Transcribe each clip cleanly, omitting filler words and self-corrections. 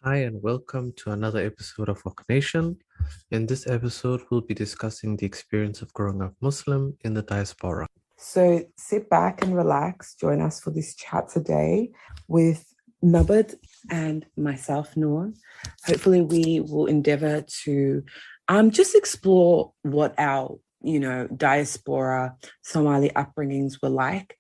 Hi, and welcome to another episode of Rock Nation. In this episode, we'll be discussing the experience of growing up Muslim in the diaspora. So sit back and relax. Join us for this chat today with Nubad and myself, Noor. Hopefully, we will endeavor to just explore what our, diaspora Somali upbringings were like.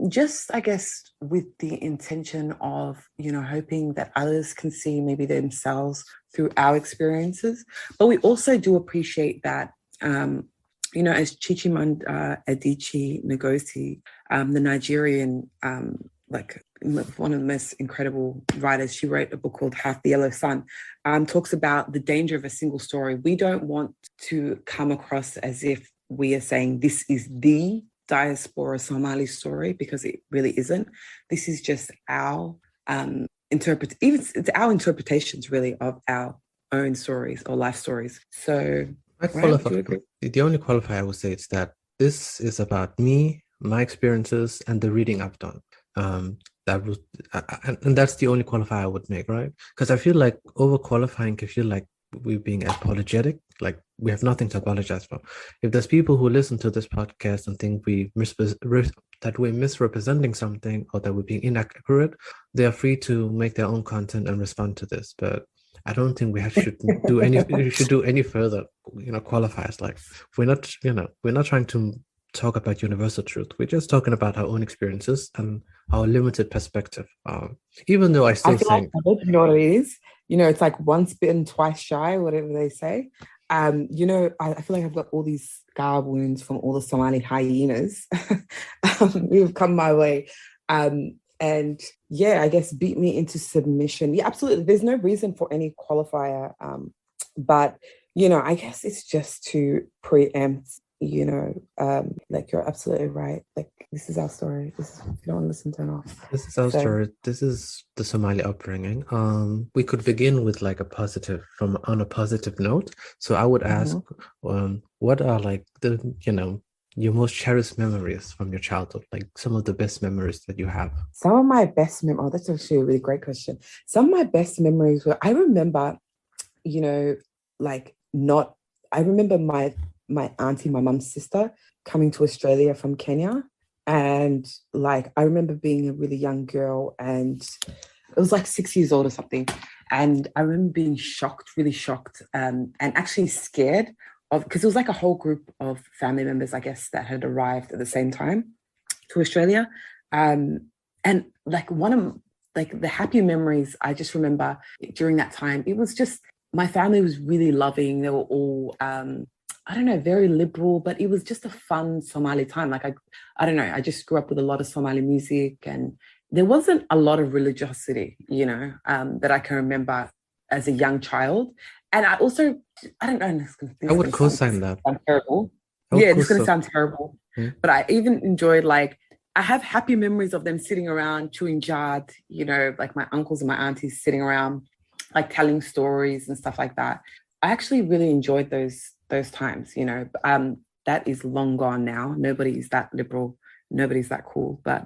Just, I guess, with the intention of, hoping that others can see maybe themselves through our experiences. But we also do appreciate that as Chichimamanda Adichie Ngozi, the Nigerian, one of the most incredible writers, she wrote a book called Half the Yellow Sun, talks about the danger of a single story. We don't want to come across as if we are saying this is the diaspora Somali story, because it really isn't. This is just our it's our interpretations really of our own stories or life stories. So The only qualifier I would say is that this is about me, my experiences, and the reading I've done. And that's the only qualifier I would make, right? Because I feel like overqualifying can feel like we're being apologetic, like we have nothing to apologize for. If there's people who listen to this podcast and think that we're misrepresenting something or that we're being inaccurate, they are free to make their own content and respond to this. But I don't think we should do any further, qualifiers. Like we're not trying to talk about universal truth. We're just talking about our own experiences and our limited perspective. Even though I feel like, you know what it is? It's like once bitten, twice shy, whatever they say. I feel like I've got all these scar wounds from all the Somali hyenas who've come my way. And yeah, I guess beat me into submission. Yeah, absolutely. There's no reason for any qualifier. But, I guess it's just to preempt, like you're absolutely right. Like this is our story. If you don't want to listen, turn off. This is our story. This is the Somali upbringing. We could begin with like on a positive note. So I would ask, what are like your most cherished memories from your childhood, like some of the best memories that you have? Some of my best memories, oh, that's actually a really great question. Some of my best memories were, I remember, I remember my auntie, my mum's sister, coming to Australia from Kenya. And like, I remember being a really young girl, and it was like 6 years old or something. And I remember being shocked, really shocked, and actually scared because it was like a whole group of family members, I guess, that had arrived at the same time to Australia. And like one of like the happy memories I just remember during that time, it was just, my family was really loving. They were all, I don't know, very liberal, but it was just a fun Somali time. Like, I don't know, I just grew up with a lot of Somali music, and there wasn't a lot of religiosity, that I can remember as a young child. And I also, I don't know. I would co-sign that. Sound terrible. Yeah, it's going to sound terrible. Mm-hmm. But I even enjoyed, like, I have happy memories of them sitting around chewing jad, like my uncles and my aunties sitting around, like telling stories and stuff like that. I actually really enjoyed those times, that is long gone now. Nobody's that liberal, nobody's that cool. But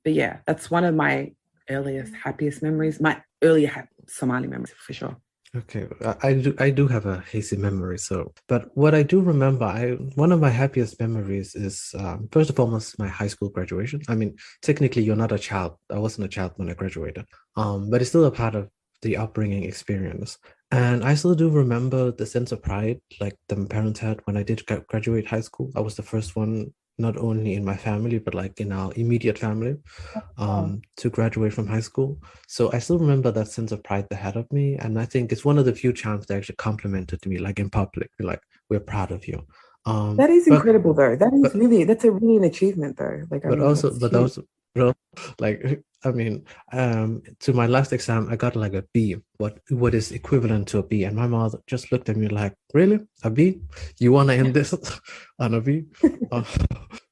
yeah, that's one of my earliest, happiest memories, my earlier Somali memories for sure. Okay, I do have a hazy memory. But what I do remember, one of my happiest memories is first and foremost my high school graduation. I mean, technically, you're not a child. I wasn't a child when I graduated. But it's still a part of the upbringing experience. And I still do remember the sense of pride like the parents had when I did graduate high school. I was the first one, not only in my family, but like in our immediate family, to graduate from high school. So I still remember that sense of pride they had of me. And I think it's one of the few times they actually complimented me, like in public, like, we're proud of you. That is incredible, though. That's a really an achievement, though. Like, like, I mean, to my last exam, I got like a B, what is equivalent to a B. And my mother just looked at me like, really? A B? You want to end this on a B?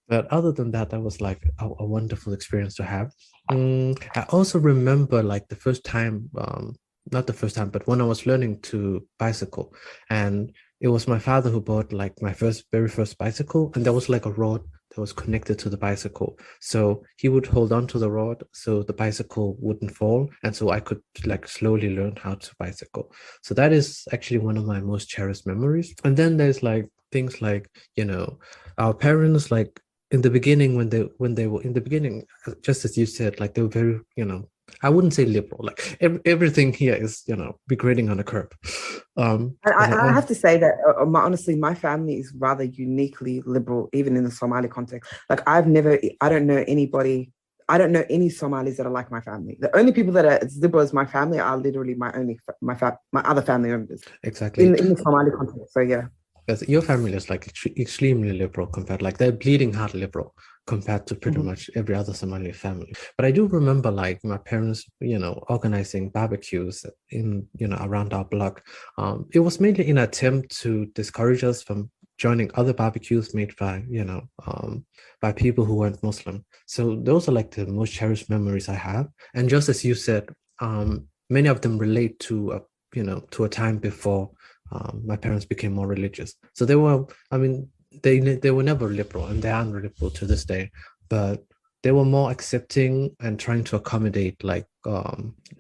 But other than that, that was like a wonderful experience to have. I also remember like the first time, not the first time, but when I was learning to bicycle. And it was my father who bought like my very first bicycle. And there was like a road that was connected to the bicycle. So he would hold on to the rod so the bicycle wouldn't fall. And so I could like slowly learn how to bicycle. So that is actually one of my most cherished memories. And then there's like things like, our parents, like in the beginning, when they were in the beginning, just as you said, like they were very, I wouldn't say liberal. Like everything here is, be grading on a curb. And And I have to say that honestly, my family is rather uniquely liberal, even in the Somali context. Like I don't know anybody, I don't know any Somalis that are like my family. The only people that are as liberal as my family are literally my other family members exactly. in the Somali context. So yeah. Because your family is like extremely liberal compared, like they're bleeding heart liberal compared to pretty Mhm. much every other Somali family. But I do remember like my parents, organizing barbecues in, around our block. It was mainly in an attempt to discourage us from joining other barbecues made by, by people who weren't Muslim. So those are like the most cherished memories I have. And just as you said, many of them relate to to a time before my parents became more religious. So they were, I mean, they were never liberal, and they aren't liberal to this day, but they were more accepting and trying to accommodate like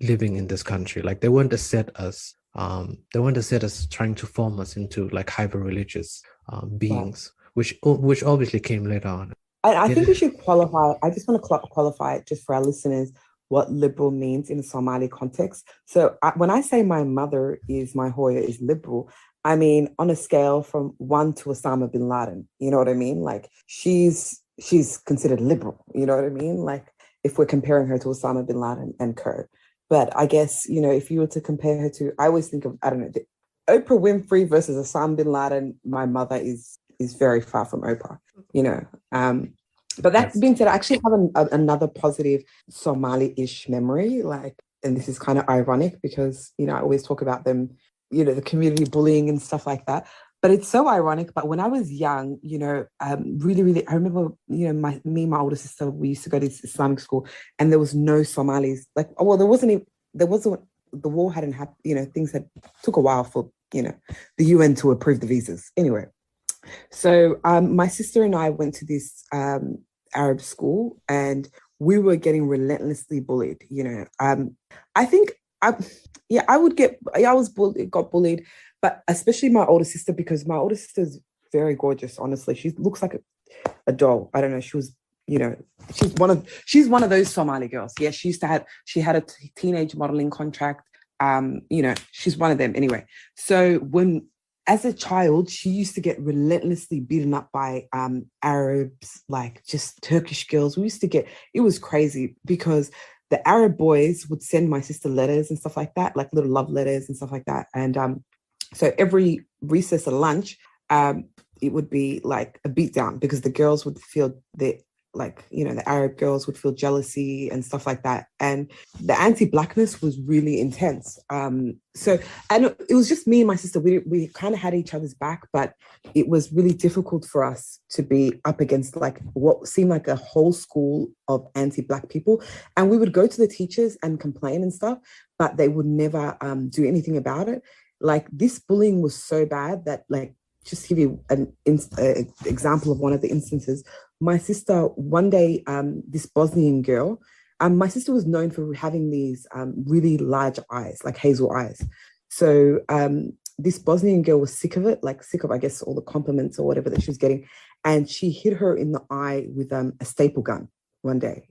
living in this country. Like they weren't as set as trying to form us into like hyper religious Right. beings, which obviously came later on. I think It, we should qualify. I just want to qualify it just for our listeners what liberal means in a Somali context. So when I say my mother is my Hoya is liberal, I mean on a scale from one to Osama bin Laden. You know what I mean? Like she's considered liberal. You know what I mean? Like if we're comparing her to Osama bin Laden and co. But I guess if you were to compare her to, I always think of I don't know Oprah Winfrey versus Osama bin Laden. My mother is very far from Oprah. You know, um, but that yes. being said, I actually have another positive Somali-ish memory. Like, and this is kind of ironic because I always talk about them, the community bullying and stuff like that. But it's so ironic. But when I was young, really, really, I remember, me and my older sister, we used to go to this Islamic school, and there was no Somalis. Like, well, there wasn't. The war hadn't happened. Things had took a while for the UN to approve the visas. Anyway, so my sister and I went to this Arab school, and we were getting relentlessly bullied. I think I was got bullied, but especially my older sister because my older sister is very gorgeous. Honestly, she looks like a doll. I don't know. She was, she's one of those Somali girls. Yeah, she had a teenage modeling contract. She's one of them anyway. So when as a child, she used to get relentlessly beaten up by Arabs, like just Turkish girls. We used to get, it was crazy because the Arab boys would send my sister letters and stuff like that, like little love letters and stuff like that. And so every recess or lunch, it would be like a beatdown because the girls would feel that the Arab girls would feel jealousy and stuff like that. And the anti-blackness was really intense. So, and it was just me and my sister. We kind of had each other's back, but it was really difficult for us to be up against like what seemed like a whole school of anti-black people. And we would go to the teachers and complain and stuff, but they would never do anything about it. Like this bullying was so bad that like, just to give you an example of one of the instances, my sister, one day, this Bosnian girl, my sister was known for having these really large eyes, like hazel eyes. So this Bosnian girl was sick of it, like sick of, I guess, all the compliments or whatever that she was getting. And she hit her in the eye with a staple gun one day,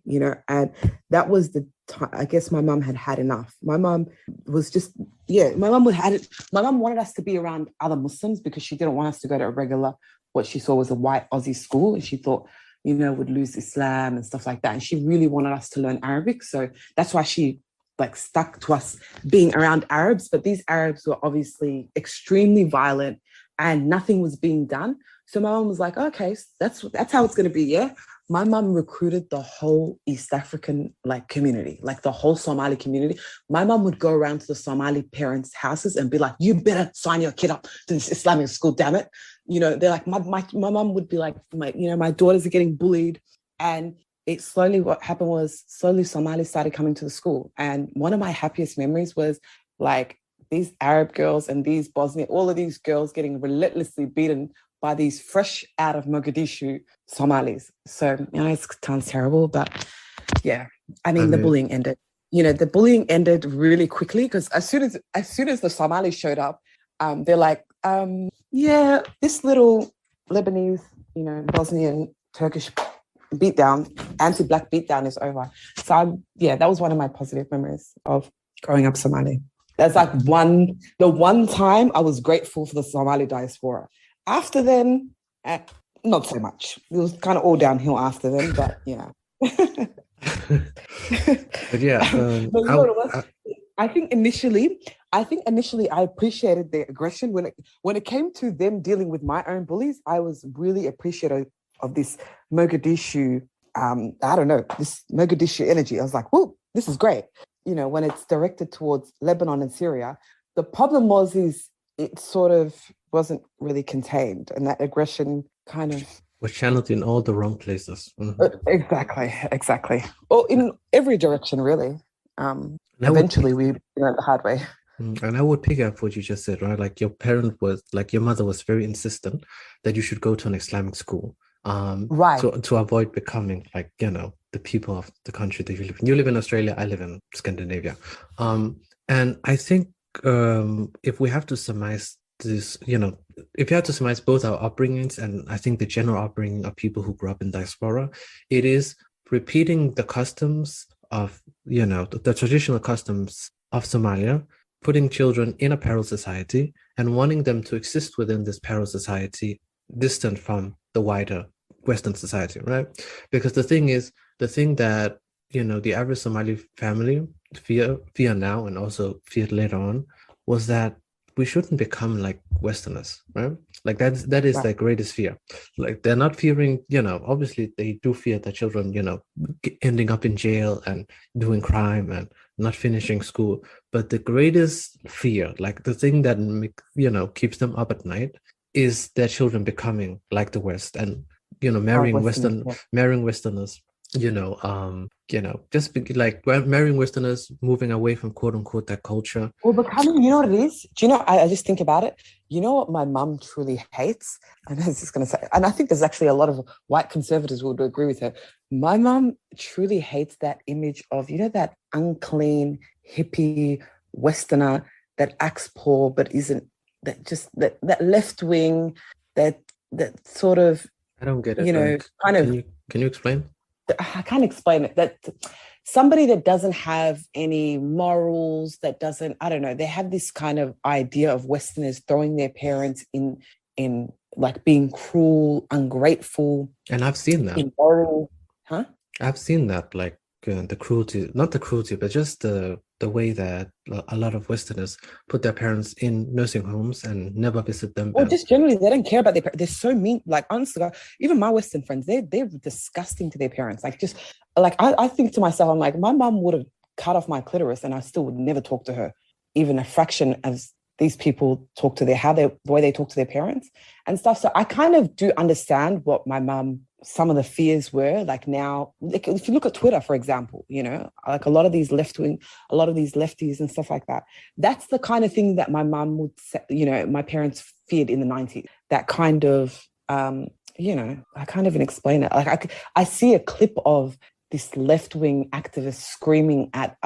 and that was the time, I guess my mum had enough. My mum was just, my mum wanted us to be around other Muslims because she didn't want us to go to a regular, what she saw was a white Aussie school. And she thought, would lose Islam and stuff like that. And she really wanted us to learn Arabic. So that's why she like stuck to us being around Arabs. But these Arabs were obviously extremely violent and nothing was being done. So my mum was like, okay, that's how it's going to be. Yeah. My mum recruited the whole East African like community, like the whole Somali community. My mum would go around to the Somali parents' houses and be like, you better sign your kid up to this Islamic school, damn it. They're like, my mum would be like, my daughters are getting bullied. And what happened was slowly Somalis started coming to the school. And one of my happiest memories was like these Arab girls and these Bosnian, all of these girls getting relentlessly beaten by these fresh out of Mogadishu Somalis. So, it sounds terrible, but yeah, I I mean, the mean, bullying ended. The bullying ended really quickly because as soon as the Somalis showed up, they're like, yeah, this little Lebanese, Bosnian Turkish beatdown, anti-black beatdown is over. So yeah, that was one of my positive memories of growing up Somali. That's like the one time I was grateful for the Somali diaspora. After then, not so much. It was kind of all downhill after then, but yeah. but yeah, But you know what it was? I think initially I appreciated their aggression when it came to them dealing with my own bullies. I was really appreciative of this Mogadishu. I don't know, this Mogadishu energy. I was like, "Whoa, this is great." When it's directed towards Lebanon and Syria, the problem is it sort of wasn't really contained, and that aggression kind of was channeled in all the wrong places. exactly, or in every direction, really. Eventually, we learned the hard way. And I would pick up what you just said, right? Like your mother was very insistent that you should go to an Islamic school, Right. to avoid becoming like, the people of the country that you live in. You live in Australia, I live in Scandinavia. And I think if we have to surmise this, if you have to surmise both our upbringings and I think the general upbringing of people who grew up in diaspora, it is repeating the customs of, the traditional customs of Somalia, putting children in a parallel society and wanting them to exist within this parallel society, distant from the wider Western society, right? Because the thing that, the average Somali family fear now and also feared later on was that we shouldn't become like Westerners, right? Like that is Right. their greatest fear. Like they're not fearing, obviously they do fear that children, ending up in jail and doing crime and not finishing school. But the greatest fear, like the thing that keeps them up at night, is their children becoming like the West and Westerners, yeah. marrying Westerners, just like marrying Westerners, moving away from quote unquote that culture. Well, becoming, you know what it is? Do you know? I just think about it. You know what my mum truly hates? And I was just going to say, and I think there's actually a lot of white conservatives who would agree with her. My mum truly hates that image of, that unclean, hippie Westerner that acts poor, but isn't, that left wing, that sort of, I don't get it. kind of, Can you explain? I can't explain it. That somebody that doesn't have any morals, that doesn't, I don't know, they have this kind of idea of Westerners throwing their parents in like being cruel, ungrateful, And I've seen that. immoral. Huh? I've seen that, like the cruelty, not the cruelty, but just the way that a lot of Westerners put their parents in nursing homes and never visit them Or back. just generally, they don't care about their parents. They're so mean. Like, honestly, even my Western friends, they're disgusting to their parents. Like, just like I think to myself, I'm like, my mom would have cut off my clitoris and I still would never talk to her, even a fraction as these people talk to the way they talk to their parents and stuff. So I kind of do understand what my mom, some of the fears were. Like now, like if you look at Twitter, for example, like a lot of these lefties and stuff like that. That's the kind of thing that my mom would say, my parents feared in the 90s. That kind of, I can't even explain it. Like I see a clip of this left-wing activist screaming at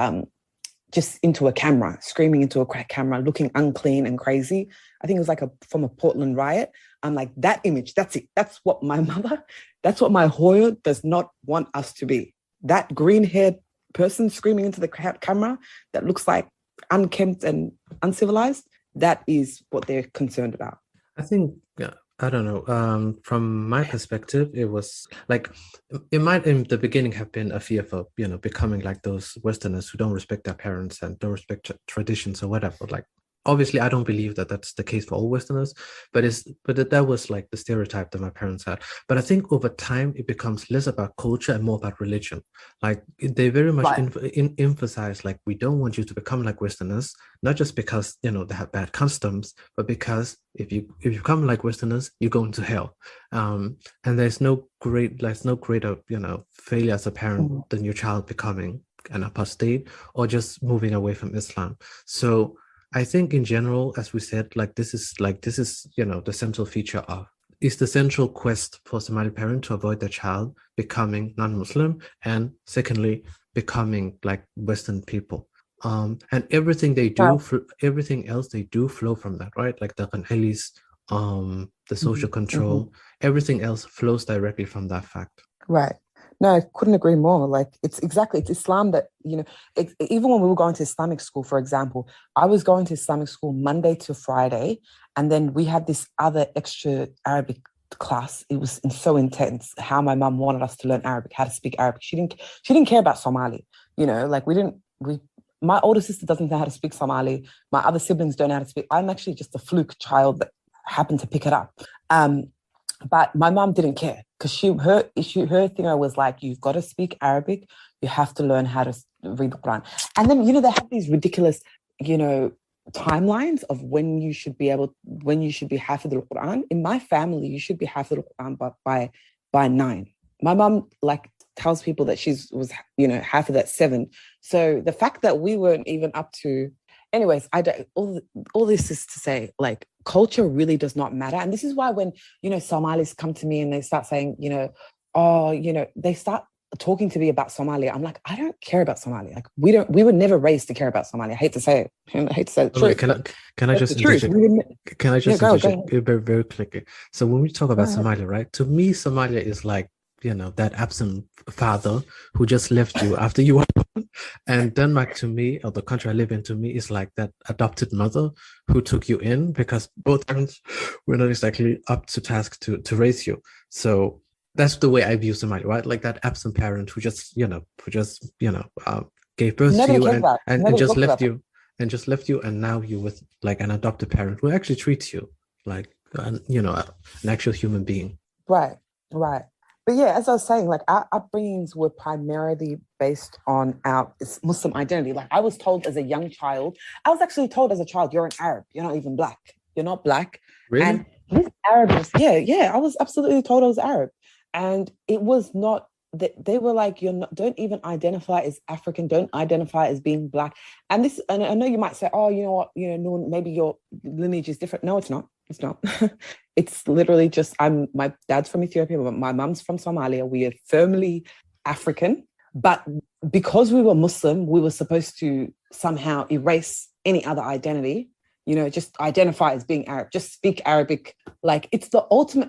just into a camera, screaming into a camera, looking unclean and crazy. I think it was like from a Portland riot. I'm like, that image, that's it. That's what my Hoya does not want us to be. That green-haired person screaming into the camera that looks like unkempt and uncivilized, that is what they're concerned about. I think, yeah, I don't know. From my perspective, it was like it might in the beginning have been a fear for becoming like those Westerners who don't respect their parents and don't respect traditions or whatever. Like obviously, I don't believe that that's the case for all Westerners, but that was like the stereotype that my parents had. But I think over time it becomes less about culture and more about religion. Like they very much emphasize like we don't want you to become like Westerners, not just because they have bad customs, but because if you become like Westerners, you go into hell. And there's no greater failure as a parent than your child becoming an apostate or just moving away from Islam. So I think in general, as we said, like this is the central feature of is the central quest for Somali parent to avoid their child becoming non-Muslim, and secondly, becoming like Western people. And everything they do, everything else they do flow from that, right? Like the Qan'alis, the social control, everything else flows directly from that fact. Right. No, I couldn't agree more. Like it's Islam that, even when we were going to Islamic school, for example, I was going to Islamic school Monday to Friday, and then we had this other extra Arabic class. It was so intense how my mum wanted us to learn Arabic, how to speak Arabic. She didn't care about Somali, like my older sister doesn't know how to speak Somali. My other siblings don't know how to speak. I'm actually just a fluke child that happened to pick it up. But my mom didn't care because her thing was like, you've got to speak Arabic. You have to learn how to read the Quran. And then, they have these ridiculous, timelines of when you should be Hafidh al-Quran. In my family, you should be Hafidh al-Quran by 9. My mom tells people that was Hafidh at 7. So the fact that we weren't even up to, anyways, all this is to say, culture really does not matter. And this is why when, Somalis come to me and they start saying, they start talking to me about Somalia. I'm like, I don't care about Somalia. We were never raised to care about Somalia. I hate to say it. I hate to say the truth. Can I just interject? Can I just interject very, very quickly? So when we talk about Somalia, right? To me, Somalia is like, that absent father who just left you after you were born. And Denmark, to me, or the country I live in, to me, is like that adopted mother who took you in because both parents were not exactly up to task to raise you. So that's the way I view Somalia, right? Like that absent parent who just, gave birth to you and just left you, and now you with like an adopted parent who actually treats you like, an actual human being. Right. But yeah, as I was saying, our upbringings were primarily based on our Muslim identity. Like I was told as a young child, I was actually told as a child, you're an Arab, you're not even black. You're not black. Really? And this Arabs, yeah, I was absolutely told I was Arab. And it was not that they were like, don't even identify as African, don't identify as being black. And I know you might say, oh, you know what, no, maybe your lineage is different. No, it's not. It's not. It's literally just my dad's from Ethiopia, but my mum's from Somalia. We are firmly African, but because we were Muslim, we were supposed to somehow erase any other identity, just identify as being Arab, just speak Arabic. Like it's the ultimate.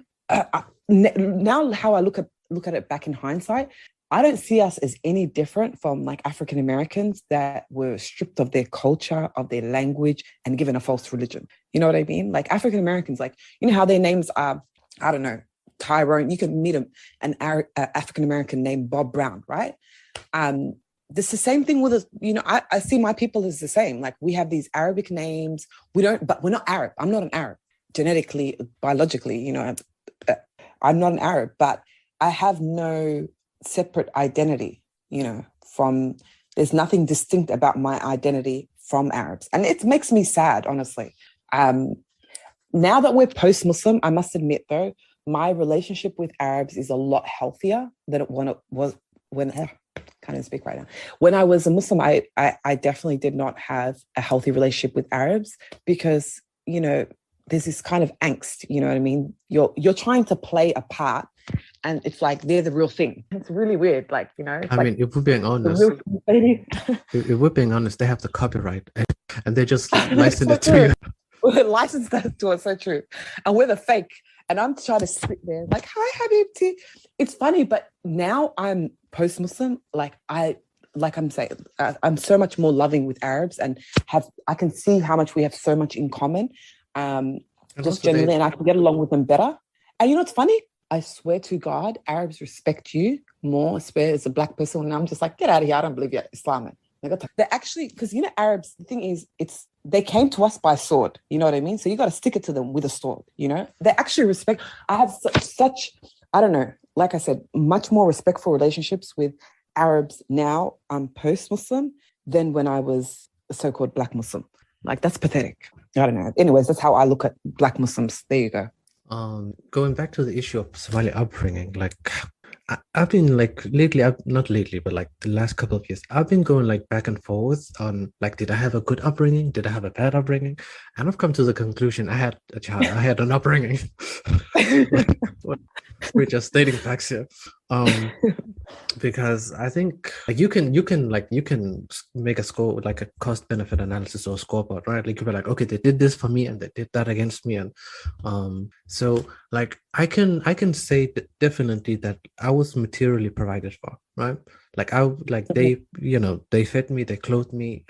Now how I look at it back in hindsight, I don't see us as any different from like African Americans that were stripped of their culture, of their language, and given a false religion. You know what I mean? Like African Americans, like, how their names are, I don't know, Tyrone. You can meet an African American named Bob Brown, right? This the same thing with us. I see my people as the same. Like we have these Arabic names. But we're not Arab. I'm not an Arab genetically, biologically. I'm not an Arab, but I have no separate identity, there's nothing distinct about my identity from Arabs. And it makes me sad, honestly. Now that we're post-Muslim, I must admit though, my relationship with Arabs is a lot healthier than it was when I can't even speak right now. When I was a Muslim, I definitely did not have a healthy relationship with Arabs because, there's this kind of angst, you know what I mean? You're trying to play a part and it's like they're the real thing. It's really weird, if we're being honest, if we're being honest, they have the copyright and they just license it to you. License that to us, so true. And we're the fake. And I'm trying to sit there like, hi, Habibti. It's funny, but now I'm post-Muslim. I'm saying, I'm so much more loving with Arabs and I can see how much we have so much in common. Just generally, and I can get along with them better. And what's funny? I swear to God, Arabs respect you more, I swear, as a black person. And I'm just like, get out of here. I don't believe you're Islamic. They're actually, because, Arabs, the thing is, they came to us by sword. You know what I mean? So you got to stick it to them with a sword, They actually respect. I have such, I don't know, like I said, much more respectful relationships with Arabs now, I'm post-Muslim, than when I was a so-called black Muslim. Like, that's pathetic. I don't know. Anyways, that's how I look at black Muslims. There you go. Going back to the issue of Somali upbringing, I've been like lately, not lately, but like the last couple of years, I've been going like back and forth on like, did I have a good upbringing? Did I have a bad upbringing? And I've come to the conclusion I had an upbringing. Like, we're just stating facts here. Um, because I think like you can make a score like a cost benefit analysis or a scoreboard, right? Like you be like, okay, they did this for me and they did that against me, and so like I can say that definitely that I was materially provided for, right? Like they they fed me, they clothed me,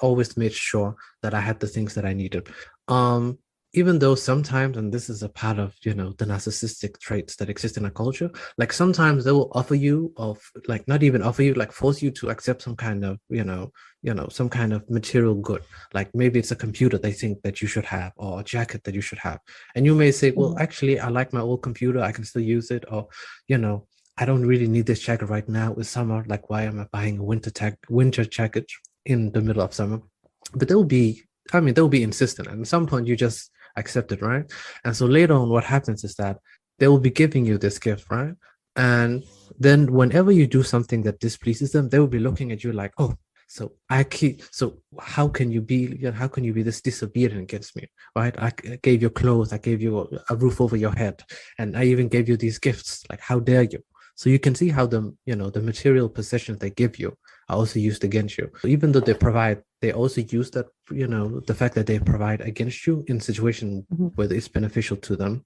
always made sure that I had the things that I needed. Um, Even though sometimes, and this is a part of the narcissistic traits that exist in a culture, like sometimes they will offer you of like not even offer you, like force you to accept some kind of some kind of material good. Like maybe it's a computer they think that you should have, or a jacket that you should have, and you may say, well, Mhm. actually I like my old computer, I can still use it, or you know I don't really need this jacket right now, it's summer, like why am I buying a winter jacket in the middle of summer? But they'll be insistent, and at some point you just accept it, right? And so later on, what happens is that they will be giving you this gift, right? And then whenever you do something that displeases them, they will be looking at you like, oh, so how can you be this disobedient against me, right? I gave you clothes, I gave you a roof over your head, and I even gave you these gifts. Like, how dare you? So you can see how the material possessions they give you are also used against you. So even though they provide, they also use that, the fact that they provide against you in situations Mhm. where it's beneficial to them.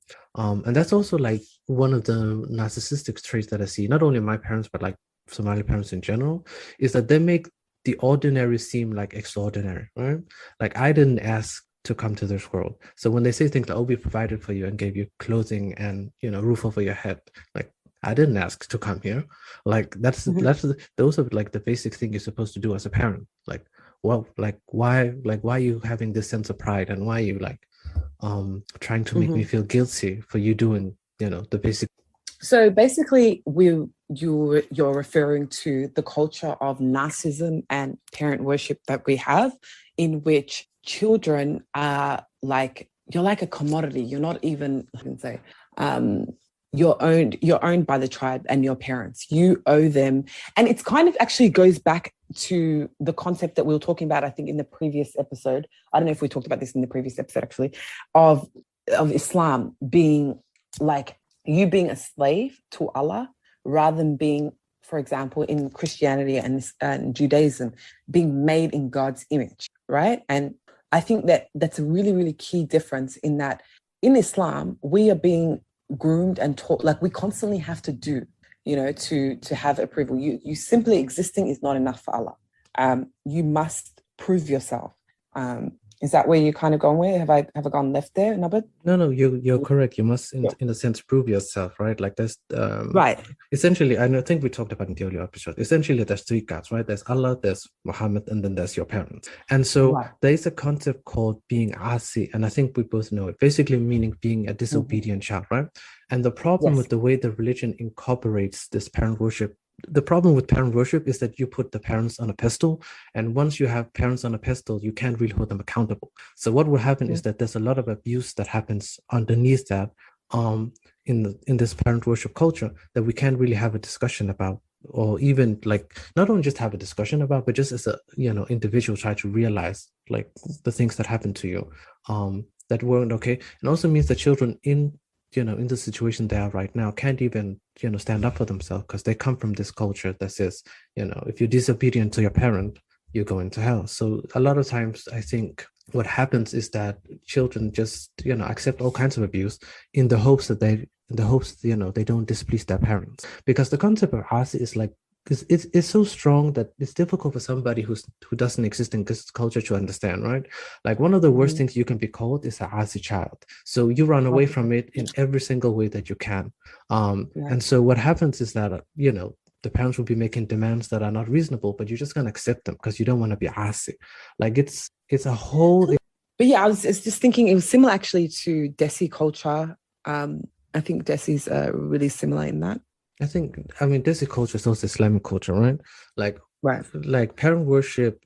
And that's also like one of the narcissistic traits that I see, not only my parents, but like Somali parents in general, is that they make the ordinary seem like extraordinary, right? Like I didn't ask to come to this world. So when they say things like, oh, we provided for you and gave you clothing and, roof over your head, like I didn't ask to come here. Like Mhm. those are like the basic thing you're supposed to do as a parent. Like, well, like why are you having this sense of pride, and why are you like trying to make me Mhm. feel guilty for you doing, the basic. So basically, you're referring to the culture of narcissism and parent worship that we have, in which children are like, you're like a commodity. You're not even, I can say, um, you're owned by the tribe and your parents. You owe them, and it's kind of actually goes back to the concept that we were talking about, I think, in the previous episode. I don't know if we talked about this in the previous episode actually, of Islam being like you being a slave to Allah, rather than being, for example, in Christianity and Judaism, being made in God's image, right? And I think that that's a really, really key difference, in that in Islam, we are being groomed and taught, like we constantly have to do, to have approval. You simply existing is not enough for Allah. You must prove yourself. Is that where you're kind of going with? Have I gone left there, Nabad? No, you're correct. You must, in a sense, prove yourself, right? Like there's Right. essentially, I think we talked about in the earlier episode. Essentially, there's three gods, right? There's Allah, there's Muhammad, and then there's your parents. And so Right. there's a concept called being asi, and I think we both know it. Basically, meaning being a Mhm. disobedient child, right? And the problem Yes. with the way the religion incorporates this parent worship. The problem with parent worship is that you put the parents on a pedestal, and once you have parents on a pedestal, you can't really hold them accountable. So what will happen is Mhm. that there's a lot of abuse that happens underneath that, um, in this parent worship culture, that we can't really have a discussion about, or even like not only just have a discussion about, but just as a individual try to realize like the things that happened to you, that weren't okay. And also means that children in the situation they are right now can't even stand up for themselves, because they come from this culture that says, if you're disobedient to your parent, you're going to hell. So a lot of times I think what happens is that children just accept all kinds of abuse in the hopes they don't displease their parents, because the concept of asi is like it's so strong that it's difficult for somebody who doesn't exist in this culture to understand, right? Like one of the worst Mhm. things you can be called is a asi child, so you run away from it in every single way that you can. Yeah. And so what happens is that the parents will be making demands that are not reasonable, but you're just going to accept them because you don't want to be asi. Like it's a whole. But yeah, I was just thinking it was similar actually to Desi culture. Um, I think Desi's really similar in that. I mean, this is culture is also Islamic culture, right? Like, Right. like parent worship,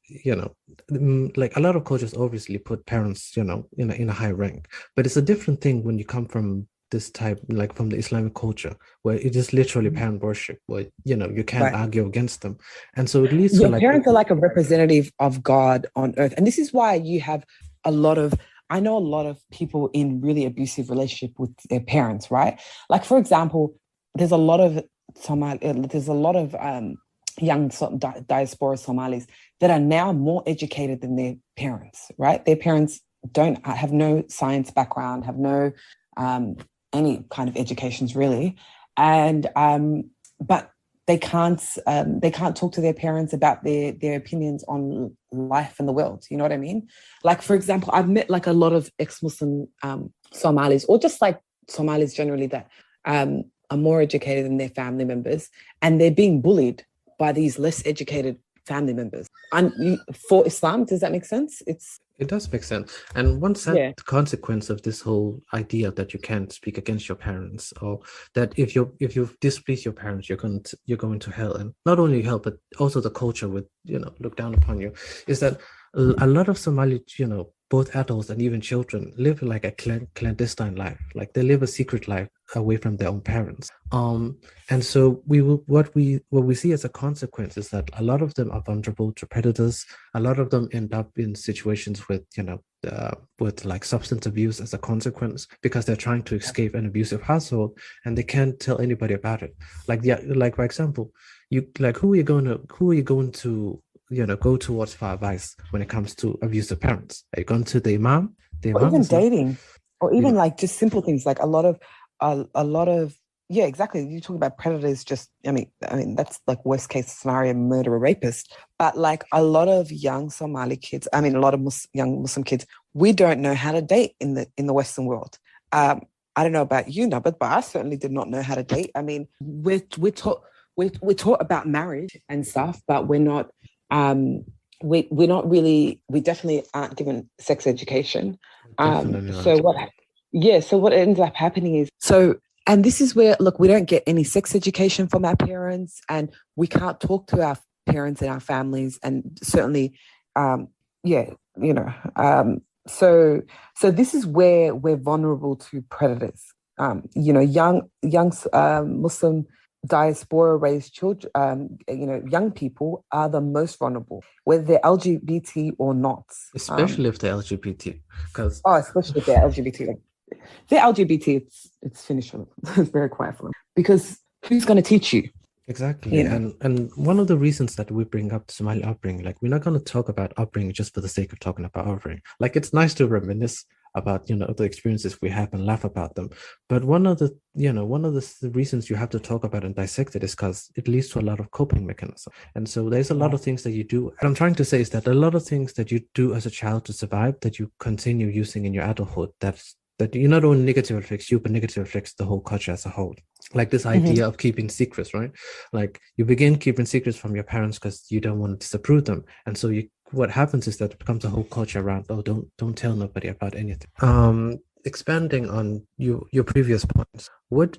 like a lot of cultures obviously put parents, in a high rank, but it's a different thing when you come from this type, like from the Islamic culture, where it is literally Mhm. parent worship, where you can't Right. argue against them, and so it leads to Your like parents are like a representative of God on earth. And this is why you have a lot of, I know a lot of people in really abusive relationship with their parents, right? Like, for example, there's a lot of there's a lot of young diaspora Somalis that are now more educated than their parents, right? Their parents don't have no science background, have no um, any kind of educations really. And but they can't talk to their parents about their opinions on life and the world. You know what I mean? Like, for example, I've met like a lot of ex-Muslim Somalis, or just like Somalis generally, that are more educated than their family members, and they're being bullied by these less educated family members. And for Islam, does that make sense? It's it does make sense. And one sad yeah. consequence of this whole idea that you can't speak against your parents, or that if you displease your parents, you're going to hell, and not only hell, but also the culture would look down upon you, is that a lot of Somali, both adults and even children live like a clandestine life, like they live a secret life away from their own parents. And so what we see as a consequence is that a lot of them are vulnerable to predators. A lot of them end up in situations with like substance abuse as a consequence, because they're trying to escape an abusive household and they can't tell anybody about it. Like, yeah, like for example, you like who are you going to go towards for advice when it comes to abusive parents? Are you going to the imam? The Or imam even is not, dating, or you even know, like just simple things like a lot of yeah, exactly. You talk about predators, just I mean that's like worst case scenario, murderer, rapist. But like a lot of young Somali kids, I mean a lot of young Muslim kids, we don't know how to date in the Western world. I don't know about you, Nubit, but I certainly did not know how to date. I mean, we're taught about marriage and stuff, but we're not um we're not really, we definitely aren't given sex education. definitely So not. what yeah, so what ends up happening is, and this is where, look, we don't get any sex education from our parents, and we can't talk to our parents and our families, and certainly um yeah, you know, so this is where we're vulnerable to predators. Young Muslim diaspora raised children, young people are the most vulnerable, whether they're LGBT or not. Especially if they're LGBT, because Especially if they're LGBT. Like, if they're LGBT, it's finished for them. It's very quiet for them, because who's going to teach you? exactly. You know. And one of the reasons that we bring up the Somali upbringing, like we're not going to talk about upbringing just for the sake of talking about upbringing. Like it's nice to reminisce about the experiences we have and laugh about them. But one of the reasons you have to talk about and dissect it is because it leads to a lot of coping mechanisms. And so there's a lot Yeah. of things that you do. And I'm trying to say is that a lot of things that you do as a child to survive that you continue using in your adulthood, that you not only negative affects you, but negative affects the whole culture as a whole. Like this Mhm. idea of keeping secrets, right? Like you begin keeping secrets from your parents because you don't want to disapprove them, and so what happens is that it becomes a whole culture around, oh, don't tell nobody about anything. Expanding on your previous points, what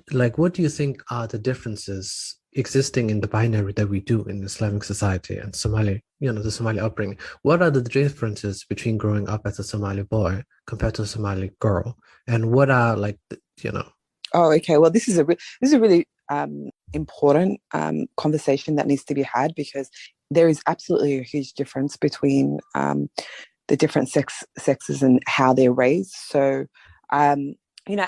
do you think are the differences existing in the binary that we do in Islamic society and Somali, the Somali upbringing? What are the differences between growing up as a Somali boy compared to a Somali girl? And what are like, Oh, okay. Well, this is a really important conversation that needs to be had, because there is absolutely a huge difference between the different sexes and how they're raised. So, um,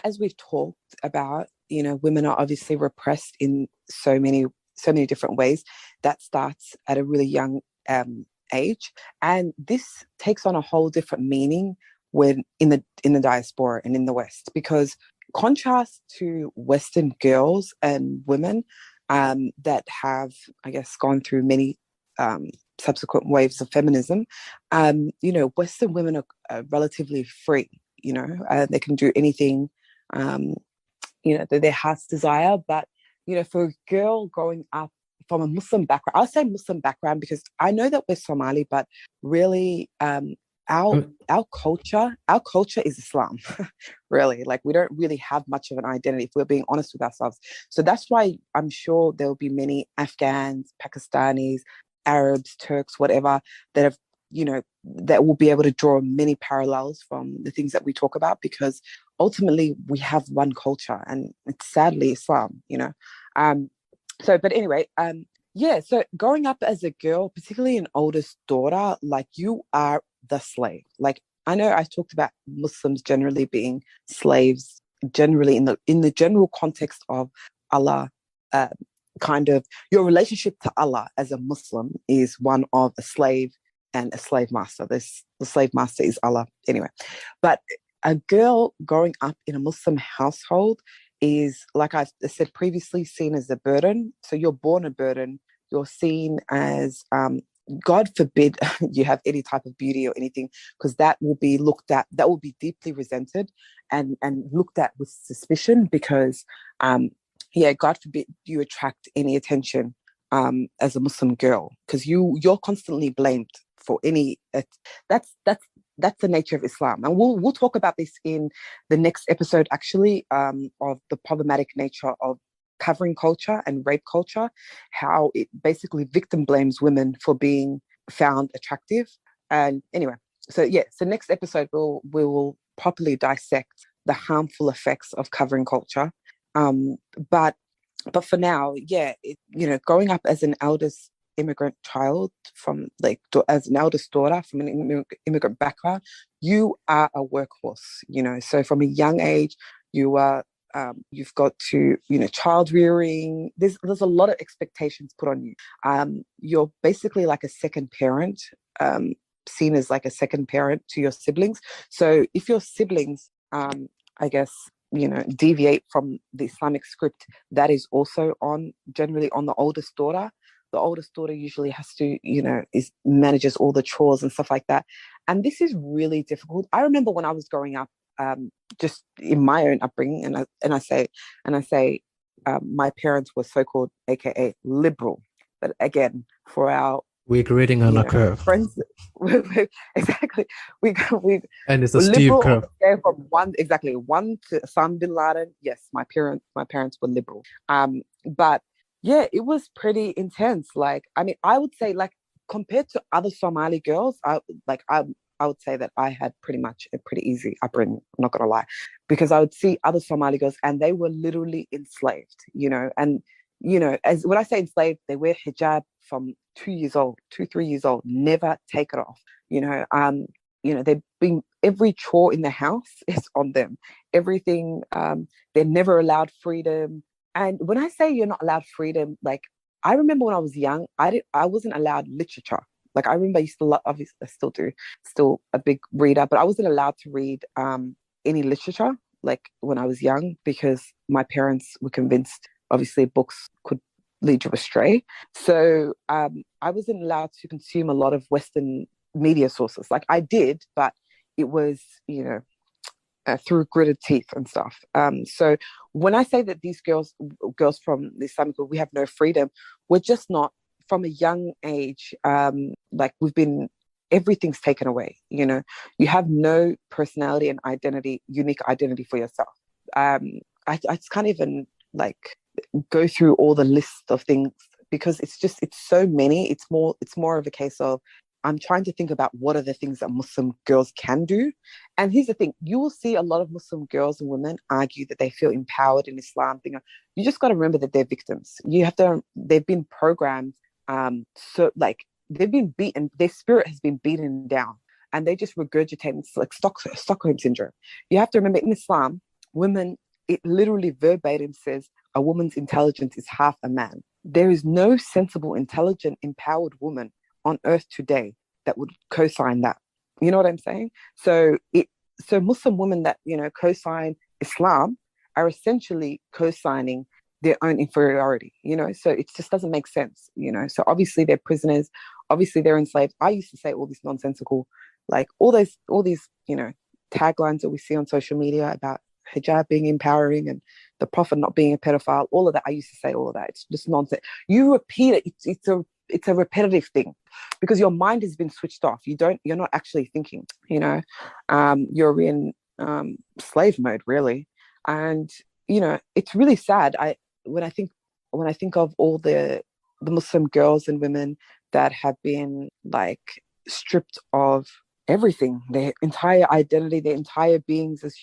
as we've talked about, women are obviously repressed in so many different ways. That starts at a really young age, and this takes on a whole different meaning when in the diaspora and in the West, because contrast to Western girls and women that have, I guess, gone through many um, subsequent waves of feminism, Western women are relatively free. They can do anything, um, that their heart's desire. But for a girl growing up from a Muslim background, I'll say Muslim background because I know that we're Somali, but really, our um, our culture is Islam. Really, like we don't really have much of an identity if we're being honest with ourselves. So that's why I'm sure there will be many Afghans, Pakistanis, Arabs, Turks, whatever, that have that will be able to draw many parallels from the things that we talk about, because ultimately we have one culture, and it's sadly Islam. But anyway, yeah. So growing up as a girl, particularly an oldest daughter, like, you are the slave. Like, I know I talked about Muslims generally being slaves, generally in the general context of Allah. Uh, Kind of your relationship to Allah as a Muslim is one of a slave and a slave master. The slave master is Allah anyway. But a girl growing up in a Muslim household is, like I said previously, seen as a burden. So you're born a burden. You're seen as, God forbid you have any type of beauty or anything, because that will be looked at, that will be deeply resented and looked at with suspicion, because yeah, God forbid you attract any attention as a Muslim girl, because you're constantly blamed for any. That's the nature of Islam, and we'll talk about this in the next episode, actually, of the problematic nature of covering culture and rape culture, how it basically victim blames women for being found attractive. And anyway, so yeah, so next episode we'll properly dissect the harmful effects of covering culture. Um, but but for now, yeah, growing up as an eldest immigrant child from, like, as an eldest daughter from an immigrant background, you are a workhorse. So from a young age, you are. You've got to, child rearing. There's a lot of expectations put on you. You're basically like a second parent, seen as like a second parent to your siblings. So if your siblings, I guess, deviate from the Islamic script, that is also generally on the oldest daughter. The oldest daughter usually has to, manages all the chores and stuff like that. And this is really difficult. I remember when I was growing up, just in my own upbringing, and I say, my parents were so-called, AKA, liberal. But again, for our, We're grading on a curve. friends, exactly, we And it's a were steep liberal on curve. the scale from one to Osama bin Laden. Yes, my parents were liberal. But yeah, it was pretty intense. Like, I mean, I would say, like, compared to other Somali girls, I would say that I had pretty much a pretty easy upbringing. I'm not gonna lie, because I would see other Somali girls and they were literally enslaved. And as when I say enslaved, they wear hijab from 2 years old, 3 years old, never take it off. They've been, every chore in the house is on them. Everything, they're never allowed freedom. And when I say you're not allowed freedom, like, I remember when I was young, I wasn't allowed literature. Like, I remember I used to love, obviously I still do, still a big reader, but I wasn't allowed to read any literature, like, when I was young, because my parents were convinced, obviously, books could lead you astray. So I wasn't allowed to consume a lot of Western media sources. Like, I did, but it was, through gritted teeth and stuff. So when I say that these girls from the Islamic world, we have no freedom, we're just not. From a young age, like, everything's taken away. You have no personality and identity, unique identity for yourself. I just can't even, like, go through all the list of things, because it's so many. It's more of a case of, I'm trying to think about what are the things that Muslim girls can do. And here's the thing, you will see a lot of Muslim girls and women argue that they feel empowered in Islam. You just got to remember that they're victims. They've been programmed, so, like, they've been beaten, their spirit has been beaten down, and they just regurgitate. It's like Stockholm syndrome. You have to remember, in Islam, women, it literally verbatim says a woman's intelligence is half a man. There is no sensible, intelligent, empowered woman on earth today that would co-sign that. You know what I'm saying? So Muslim women that, co-sign Islam are essentially co-signing their own inferiority. So it just doesn't make sense. So obviously they're prisoners, obviously they're enslaved. I used to say all this nonsensical, like, all these taglines that we see on social media about hijab being empowering and the prophet not being a pedophile. All of that, I used to say all of that. It's just nonsense. You repeat it. It's a repetitive thing, because your mind has been switched off. You're not actually thinking. You're in slave mode, really. And it's really sad. When I think of all the Muslim girls and women that have been, like, stripped of everything, their entire identity, their entire beings as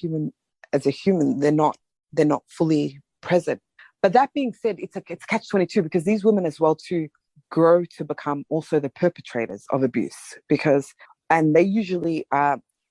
a human. They're not fully present. But that being said, it's catch-22, because these women as well too grow to become also the perpetrators of abuse, because and they usually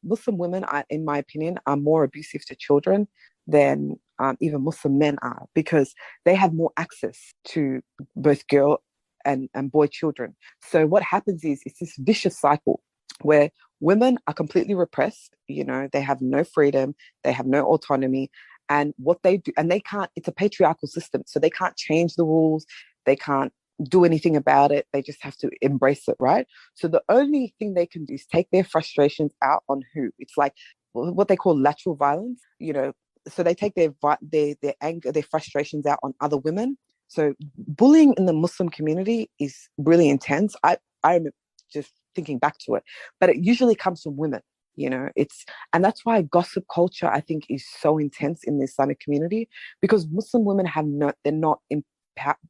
Muslim women are, in my opinion, are more abusive to children than even Muslim men are, because they have more access to both girl and boy children. So what happens is it's this vicious cycle where women are completely repressed. They have no freedom, they have no autonomy, and what they do, and they can't. It's a patriarchal system, so they can't change the rules. They can't do anything about it. They just have to embrace it, right? So the only thing they can do is take their frustrations out on who? It's like what they call lateral violence. So they take their anger, their frustrations out on other women. So bullying in the Muslim community is really intense. I'm just thinking back to it, but it usually comes from women. And that's why gossip culture, I think, is so intense in the Islamic community, because Muslim women they're not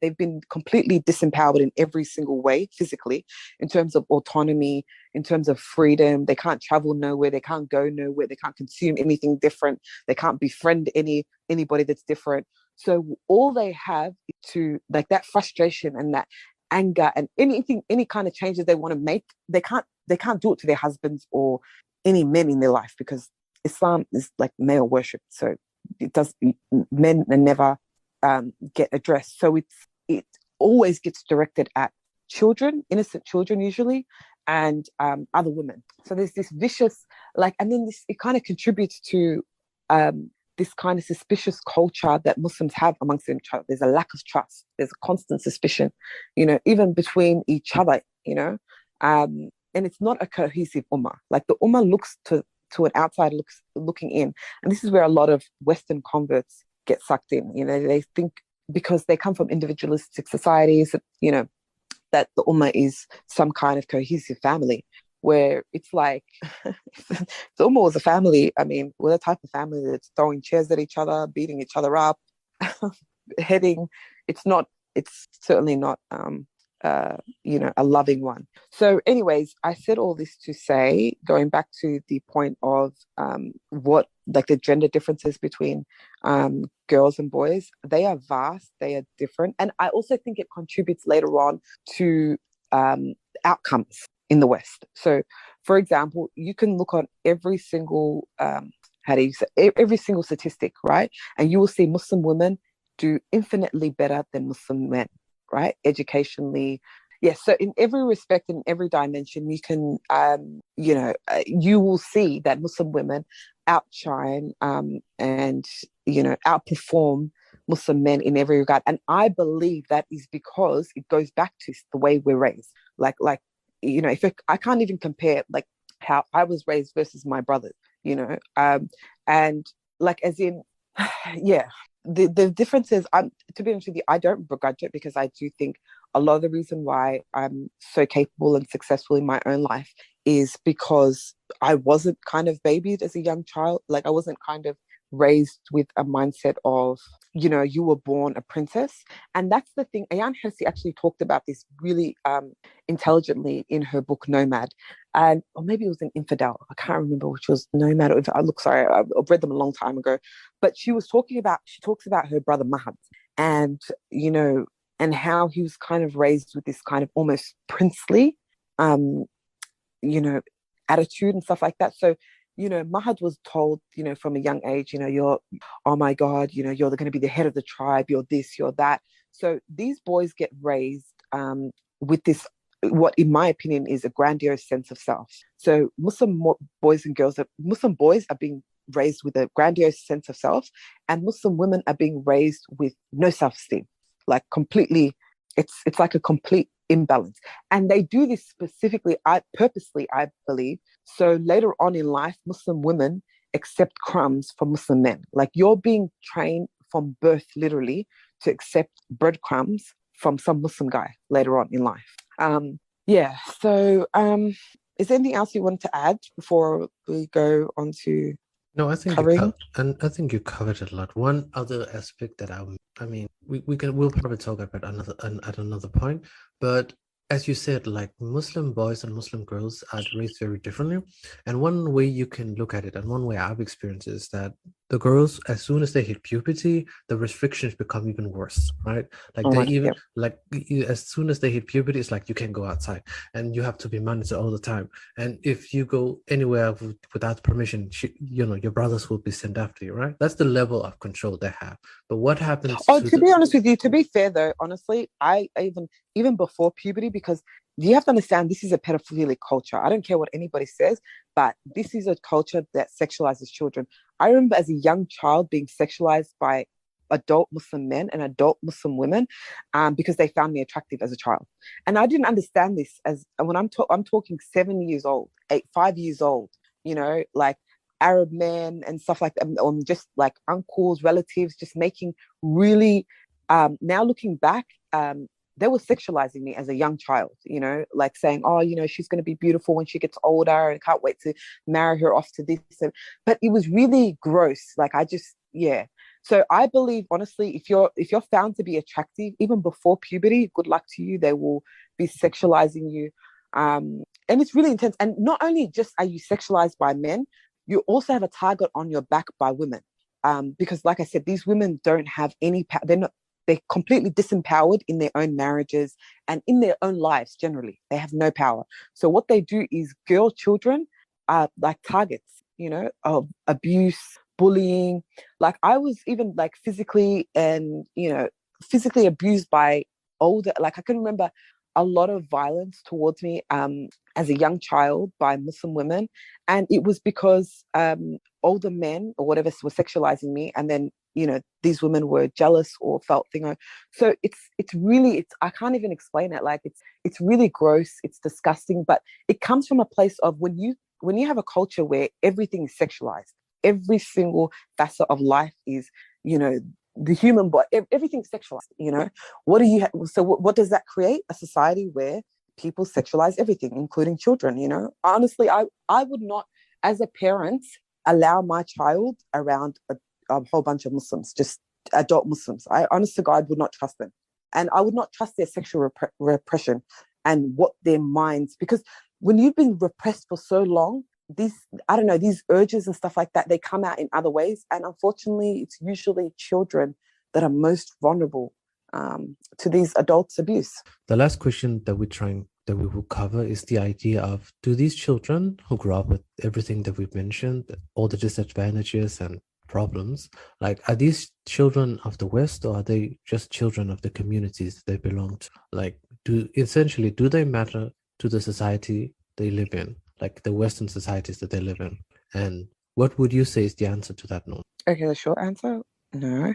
they've been completely disempowered in every single way, physically, in terms of autonomy, in terms of freedom. They can't travel nowhere, they can't go nowhere, they can't consume anything different, they can't befriend anybody that's different. So all they have to, like, that frustration and that anger and any kind of changes they want to make, they can't do it to their husbands or any men in their life, because Islam is like male worship. So men are never get addressed. So it always gets directed at children, innocent children usually, and other women. So there's this vicious, and then it kind of contributes to this kind of suspicious culture that Muslims have amongst each other. There's a lack of trust. There's a constant suspicion, even between each other, and it's not a cohesive ummah. Like, the ummah looks to an outsider looking in. And this is where a lot of Western converts get sucked in. They think, because they come from individualistic societies, that the ummah is some kind of cohesive family, where it's like, if the ummah was a family, I mean, we're the type of family that's throwing chairs at each other, beating each other up, heading. It's certainly not a loving one. So anyways, I said all this to say, going back to the point of what, like, the gender differences between girls and boys, they are vast, they are different. And I also think it contributes later on to outcomes in the West. So, for example, you can look on every single, every single statistic, right? And you will see Muslim women do infinitely better than Muslim men, right? Educationally. Yes. So in every respect, in every dimension, you can, you will see that Muslim women outshine and, outperform Muslim men in every regard. And I believe that is because it goes back to the way we're raised. I can't even compare, like, how I was raised versus my brothers, and like, as in, yeah, the differences, to be honest with you, I don't begrudge it, because I do think a lot of the reason why I'm so capable and successful in my own life is because I wasn't kind of babied as a young child. Like, I wasn't kind of raised with a mindset of, you were born a princess. And that's the thing. Ayan Hirsi actually talked about this really intelligently in her book Nomad, or maybe it was an Infidel. I can't remember which was Nomad or Infidel. Look, sorry, I've read them a long time ago. But she talks about her brother Mahad, and and how he was kind of raised with this kind of almost princely, attitude and stuff like that. So Mahad was told, from a young age, you're, oh my God, you're going to be the head of the tribe, you're this, you're that. So these boys get raised with this, what in my opinion is a grandiose sense of self. So Muslim boys are being raised with a grandiose sense of self, and Muslim women are being raised with no self-esteem, like completely, it's like a complete imbalance. And they do this specifically, purposely, I believe. So later on in life, Muslim women accept crumbs from Muslim men. Like, you're being trained from birth, literally, to accept breadcrumbs from some Muslim guy later on in life. So is there anything else you wanted to add before we go on to No, I think covering? I think you covered it a lot. One other aspect that we'll probably talk about at another point, but as you said, like Muslim boys and Muslim girls are raised very differently. And one way you can look at it, and one way I've experienced is that the girls, as soon as they hit puberty, the restrictions become even worse, right? Like Oh they my, even yeah. like as soon as they hit puberty, it's like you can't go outside and you have to be monitored all the time. And if you go anywhere without permission, your brothers will be sent after you, right? That's the level of control they have. But what happens Oh, to to the be honest with you, to be fair though, honestly, I even before puberty, because you have to understand this is a pedophilic culture. I don't care what anybody says, but this is a culture that sexualizes children. I remember as a young child being sexualized by adult Muslim men and adult Muslim women, because they found me attractive as a child, and I didn't understand this as when I'm talking 7 years old, 5 years old, like Arab men and stuff like that, or just like uncles, relatives, just making really, now looking back, they were sexualizing me as a young child, like saying, oh, she's going to be beautiful when she gets older and can't wait to marry her off to this. But it was really gross. Like, I just, yeah. So I believe, honestly, if you're found to be attractive, even before puberty, good luck to you. They will be sexualizing you. And it's really intense. And not only just are you sexualized by men, you also have a target on your back by women. Because, like I said, these women don't have any power. They're completely disempowered in their own marriages and in their own lives generally. They have no power. So what they do is girl children are like targets, of abuse, bullying. Like, I was even like physically abused by older, like I can remember a lot of violence towards me as a young child by Muslim women. And it was because older men or whatever were sexualizing me. And then, these women were jealous or felt thing. So it's really, I can't even explain it. Like, it's really gross. It's disgusting, but it comes from a place of when you have a culture where everything is sexualized, every single facet of life is, the human body, everything's sexualized, what do you so what does that create? A society where people sexualize everything, including children. Honestly, I would not, as a parent, allow my child around a whole bunch of Muslims, just adult Muslims. I, honest to God, would not trust them, and I would not trust their sexual repression and what their minds, because when you've been repressed for so long, these, I don't know, these urges and stuff like that, they come out in other ways. And unfortunately, it's usually children that are most vulnerable to these adults' abuse. The last question that we will cover is the idea of, do these children who grow up with everything that we've mentioned, all the disadvantages and problems, like, are these children of the West, or are they just children of the communities they belong to? Like, do they matter to the society they live in, like the Western societies that they live in? And what would you say is the answer to that, no? Okay, the short answer, no.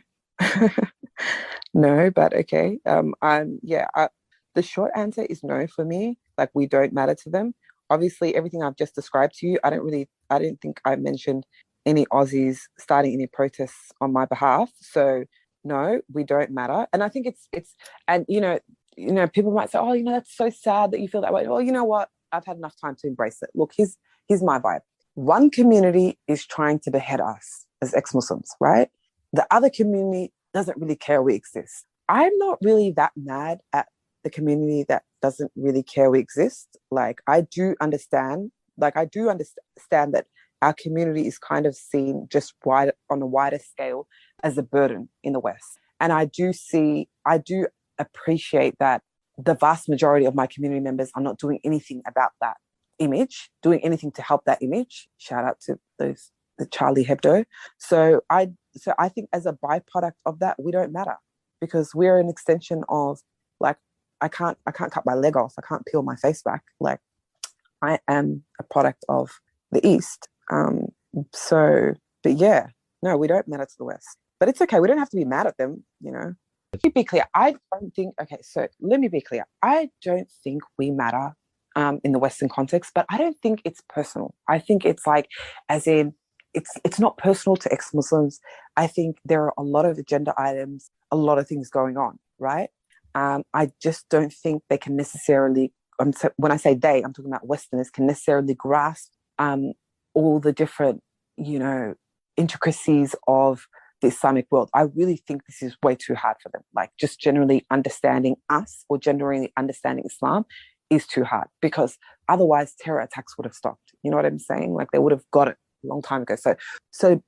No, but okay. The short answer is no for me. Like, we don't matter to them. Obviously, everything I've just described to you, I didn't think I mentioned any Aussies starting any protests on my behalf. So no, we don't matter. And I think and people might say, oh, that's so sad that you feel that way. Well, you know what? I've had enough time to embrace it. Look, here's my vibe. One community is trying to behead us as ex-Muslims, right? The other community doesn't really care we exist. I'm not really that mad at the community that doesn't really care we exist. Like, I do understand that our community is kind of seen just wide on a wider scale as a burden in the West. And I do appreciate that the vast majority of my community members are not doing anything about that image, doing anything to help that image. Shout out to the Charlie Hebdo. So I think as a byproduct of that, we don't matter, because we're an extension of, like, I can't cut my leg off. I can't peel my face back. Like, I am a product of the East. But yeah, no, we don't matter to the West. But it's okay. We don't have to be mad at them. Let me be clear. I don't think, okay, so let me be clear. I don't think we matter in the Western context, but I don't think it's personal. I think it's like, as in, it's not personal to ex-Muslims. I think there are a lot of agenda items, a lot of things going on, right? I just don't think they can necessarily, when I say they, I'm talking about Westerners, can necessarily grasp all the different, intricacies of the Islamic world. I really think this is way too hard for them. Like just generally understanding us or generally understanding Islam is too hard because otherwise terror attacks would have stopped. You know what I'm saying? Like they would have got it a long time ago. So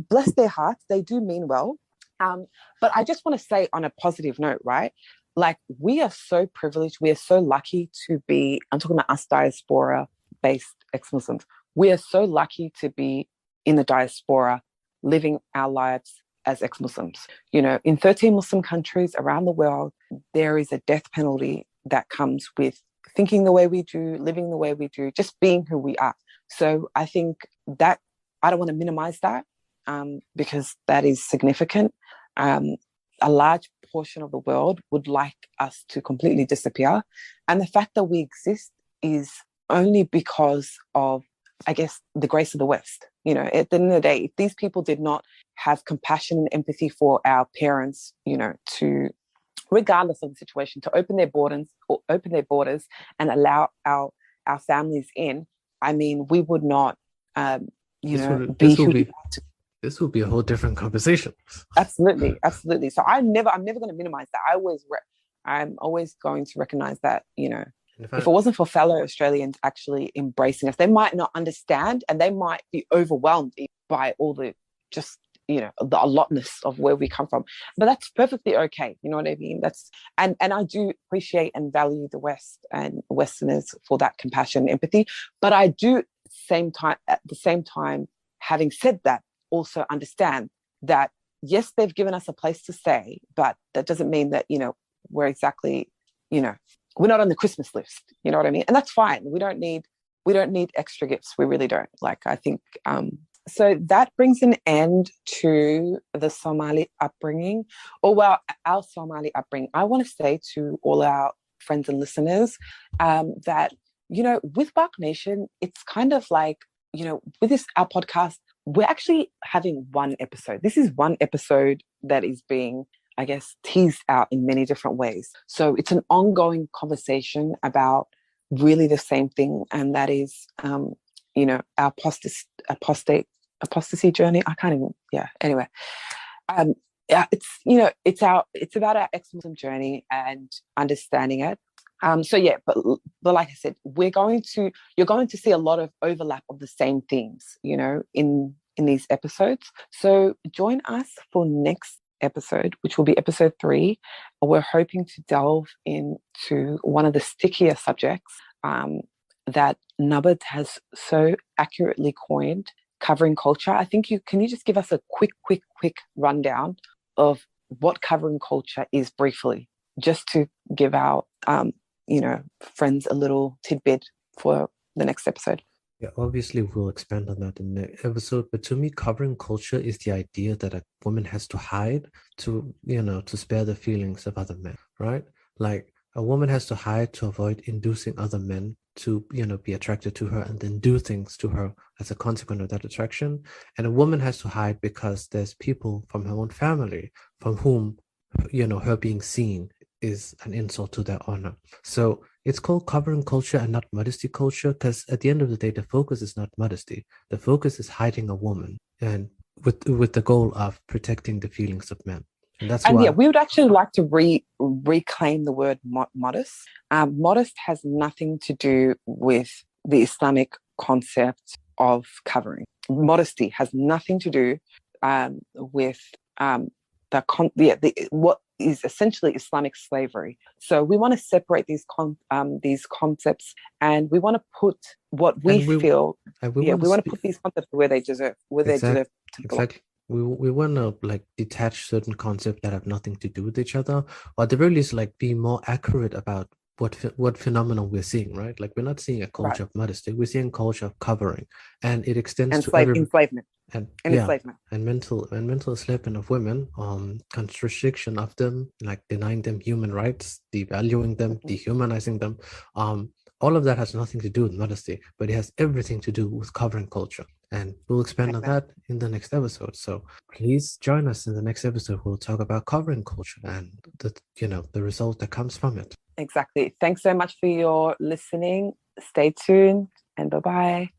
bless their hearts. They do mean well. But I just want to say on a positive note, right? Like we are so privileged. We are so lucky to be, I'm talking about us diaspora based ex-Muslims. We are so lucky to be in the diaspora living our lives as ex-Muslims. In 13 Muslim countries around the world, there is a death penalty that comes with thinking the way we do, living the way we do, just being who we are. So I think that I don't want to minimize that because that is significant. A large portion of the world would like us to completely disappear. And the fact that we exist is only because of, I guess, the grace of the West. At the end of the day, if these people did not have compassion and empathy for our parents, to, regardless of the situation, to open their borders and allow our families in, I mean, we would not, be who we are to. This will be a whole different conversation. Absolutely. So I'm never going to minimize that. I'm always going to recognize that, if it wasn't for fellow Australians actually embracing us, they might not understand and they might be overwhelmed by all the just, the allotness of where we come from. But that's perfectly okay. You know what I mean? And I do appreciate and value the West and Westerners for that compassion and empathy. But I do at the same time, having said that, also understand that, yes, they've given us a place to stay, but that doesn't mean that, we're exactly, we're not on the Christmas list. You know what I mean? And that's fine. We don't need extra gifts. We really don't. Like, I think, so that brings an end to the Somali upbringing, our Somali upbringing. I want to say to all our friends and listeners that, with Bark Nation, it's kind of like, with our podcast, we're actually having one episode. This is one episode that is being, I guess, teased out in many different ways. So it's an ongoing conversation about really the same thing, and that is, our apostasy journey. I can't even. Yeah. Anyway, it's about our ex-Muslim journey and understanding it. So yeah, but like I said, you're going to see a lot of overlap of the same themes, in these episodes. So join us for next episode, which will be episode 3. We're hoping to delve into one of the stickier subjects that Nabad has so accurately coined, covering culture. I think can you just give us a quick rundown of what covering culture is briefly, just to give our friends a little tidbit for the next episode. Yeah, obviously we'll expand on that in the episode, but to me, covering culture is the idea that a woman has to hide to spare the feelings of other men, right? Like a woman has to hide to avoid inducing other men to, be attracted to her and then do things to her as a consequence of that attraction. And a woman has to hide because there's people from her own family from whom, her being seen is an insult to their honor. So it's called covering culture and not modesty culture, because at the end of the day, the focus is not modesty. The focus is hiding a woman, and with the goal of protecting the feelings of men. And that's why. Yeah, we would actually like to reclaim the word modest. Modest has nothing to do with the Islamic concept of covering. Modesty has nothing to do with what is essentially Islamic slavery. So we want to separate these concepts, and we want to put what we feel. We want to put these concepts where they deserve, they deserve to belong. Exactly. We want to detach certain concepts that have nothing to do with each other, or at the very least, be more accurate about what phenomenon we're seeing, right? Like we're not seeing a culture of modesty, we're seeing a culture of covering, and it extends to enslavement. And enslavement and mental enslavement of women, constriction of them, like denying them human rights, devaluing them, dehumanizing them. All of that has nothing to do with modesty, but it has everything to do with covering culture. And we'll expand on that in the next episode. So please join us in the next episode. We'll talk about covering culture and the result that comes from it. Exactly. Thanks so much for your listening. Stay tuned and bye-bye.